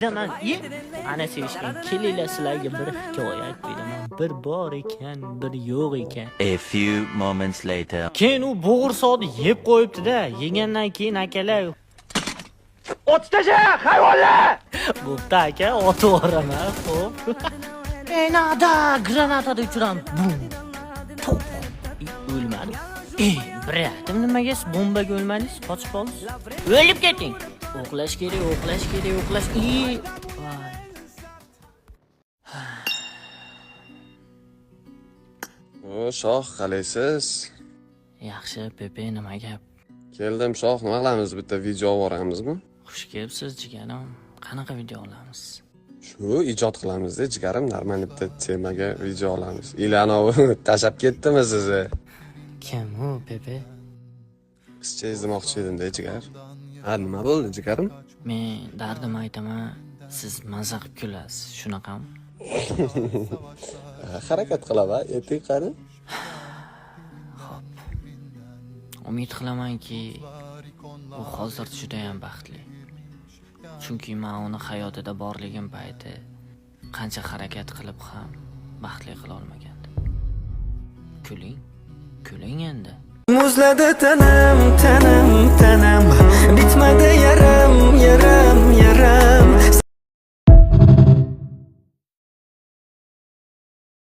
Man, ana sevishgan kelinglar sizlarga bir hikoya aytib beraman. Bir bor ekan, bir yo'q ekan. A few moments later. Keyin u bo'g'irsoqni yeb qo'yibdi-da. Yegandan keyin akalar Ot tasha, hayvonlar! bo'pti aka, otib yuboraman, xo'p. Nada, granatada uchiram. Bum. To'q. O'lmadi. Biratim nimaga siz bombaga o'lmadingiz? Qochib qoldingiz. O'lib keting. O'qlash kerak, o'qlash kerak, o'qlash. O shoh, qalaysiz? Yaxshi, Pepe, nima gap? Keldim shoh, nima qilamiz? Bitta video olamizmi? Xush kelibsiz, jigarim. Qanaqa video olamiz? Shu ijod qilamiz-da, jigarim, normal bitta temaga video olamiz. Ilanovi tashab ketdimi sizni? Kim u, Pepe? Qizcha izlamoqchi edim-da, jigar. Ha, nima bo'ldi, jigarim? Men dardimni aytaman, siz mazza qilib kulasiz. Shunaqami? Harakat qilaman, eting qani? Umid qilamanki, u hozir juda ham baxtli. Chunki men uni hayotida borligim payti qancha harakat qilib ham baxtli qila olmagandim. Kuling, kuling endi. Muzladi tanam